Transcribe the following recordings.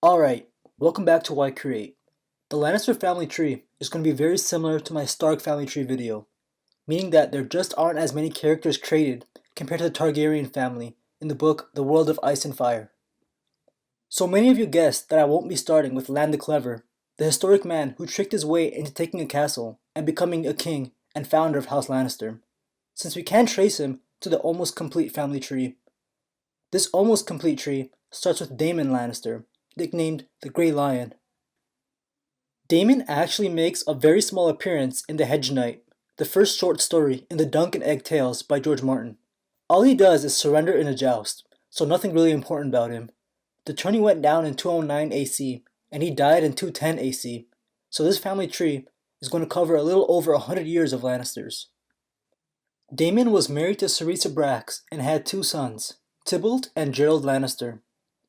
Alright, welcome back to Why Create. The Lannister family tree is going to be very similar to my Stark family tree video, meaning that there just aren't as many characters created compared to the Targaryen family in the book The World of Ice and Fire. So many of you guessed that I won't be starting with Lann the Clever, the historic man who tricked his way into taking a castle and becoming a king and founder of House Lannister, since we can trace him to the almost complete family tree. This almost complete tree starts with Damon Lannister, nicknamed the Grey Lion. Damon actually makes a very small appearance in The Hedge Knight, the first short story in the Dunk and Egg Tales by George Martin. All he does is surrender in a joust, so nothing really important about him. The tourney went down in 209 AC, and he died in 210 AC, so this family tree is going to cover a little over 100 years of Lannisters. Damon was married to Cerisa Brax and had two sons, Tybalt and Gerald Lannister.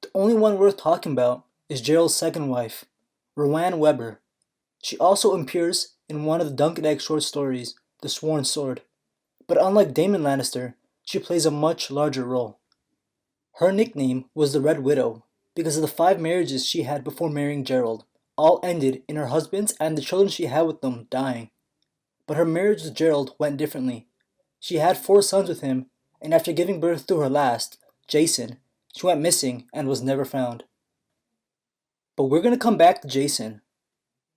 The only one worth talking about is Gerald's second wife, Rowan Webber. She also appears in one of the Dunk and Egg short stories, The Sworn Sword. But unlike Damon Lannister, she plays a much larger role. Her nickname was the Red Widow because of the 5 marriages she had before marrying Gerald, all ended in her husbands and the children she had with them dying. But her marriage with Gerald went differently. She had 4 sons with him, and after giving birth to her last, Jason, she went missing and was never found. But we're going to come back to Jason.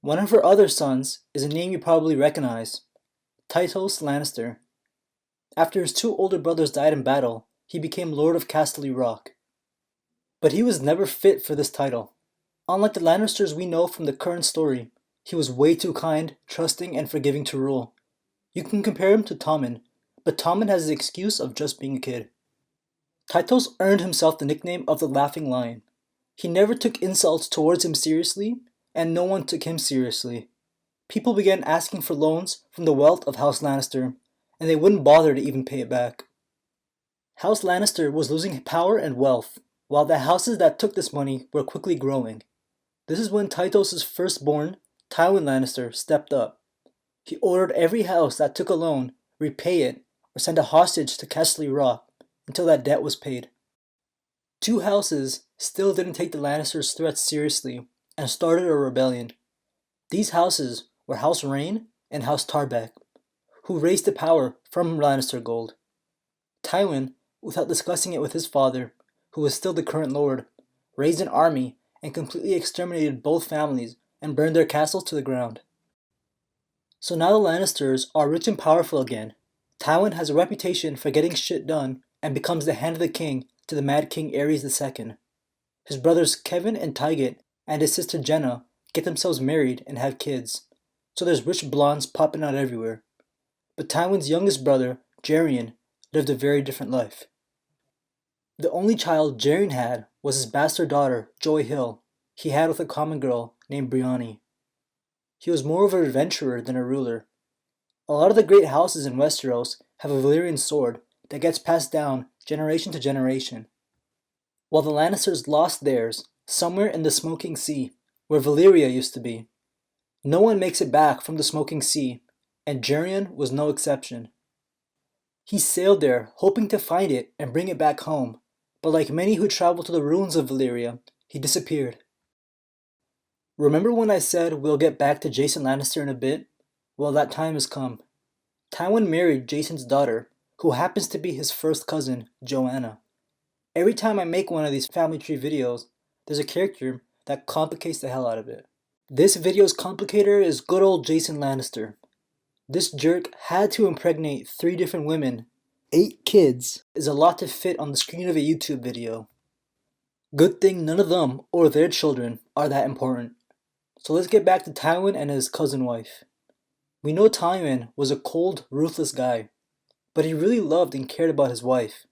One of her other sons is a name you probably recognize, Tytos Lannister. After his 2 older brothers died in battle, he became Lord of Casterly Rock. But he was never fit for this title. Unlike the Lannisters we know from the current story, he was way too kind, trusting, and forgiving to rule. You can compare him to Tommen, but Tommen has the excuse of just being a kid. Tytos earned himself the nickname of the Laughing Lion. He never took insults towards him seriously, and no one took him seriously. People began asking for loans from the wealth of House Lannister, and they wouldn't bother to even pay it back. House Lannister was losing power and wealth, while the houses that took this money were quickly growing. This is when Tytos' firstborn, Tywin Lannister, stepped up. He ordered every house that took a loan repay it or send a hostage to Casterly Rock until that debt was paid. 2 houses still didn't take the Lannisters' threats seriously and started a rebellion. These houses were House Rain and House Tarbeck, who raised the power from Lannister gold. Tywin, without discussing it with his father, who was still the current lord, raised an army and completely exterminated both families and burned their castle to the ground. So now the Lannisters are rich and powerful again. Tywin has a reputation for getting shit done and becomes the hand of the king to the Mad King Aerys II. His brothers Kevin and Tyget and his sister Jenna get themselves married and have kids, so there's rich blondes popping out everywhere. But Tywin's youngest brother, Geryon, lived a very different life. The only child Geryon had was his bastard daughter, Joy Hill, he had with a common girl named Brianni. He was more of an adventurer than a ruler. A lot of the great houses in Westeros have a Valyrian sword that gets passed down generation to generation, while the Lannisters lost theirs somewhere in the Smoking Sea, where Valyria used to be. No one makes it back from the Smoking Sea, and Geryon was no exception. He sailed there hoping to find it and bring it back home, but like many who travel to the ruins of Valyria, he disappeared. Remember when I said we'll get back to Jason Lannister in a bit? Well, that time has come. Tywin married Jason's daughter, who happens to be his first cousin, Joanna. Every time I make one of these family tree videos, there's a character that complicates the hell out of it. This video's complicator is good old Jason Lannister. This jerk had to impregnate 3 different women. 8 kids is a lot to fit on the screen of a YouTube video. Good thing none of them or their children are that important. So let's get back to Tywin and his cousin wife. We know Tywin was a cold, ruthless guy, but he really loved and cared about his wife.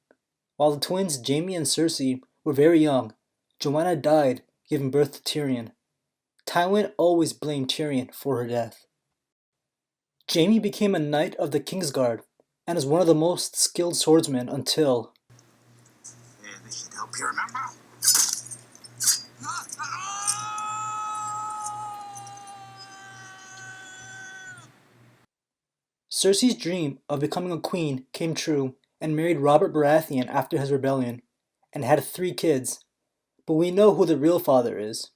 While the twins Jaime and Cersei were very young, Joanna died giving birth to Tyrion. Tywin always blamed Tyrion for her death. Jaime became a knight of the Kingsguard and is one of the most skilled swordsmen until... And this should help you remember. Cersei's dream of becoming a queen came true and married Robert Baratheon after his rebellion, and had 3 kids, but we know who the real father is.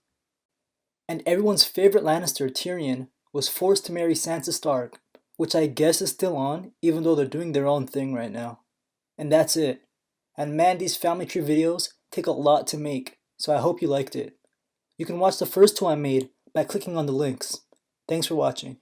And everyone's favorite Lannister, Tyrion, was forced to marry Sansa Stark, which I guess is still on, even though they're doing their own thing right now. And that's it. And man, these family tree videos take a lot to make, so I hope you liked it. You can watch the first two I made by clicking on the links. Thanks for watching.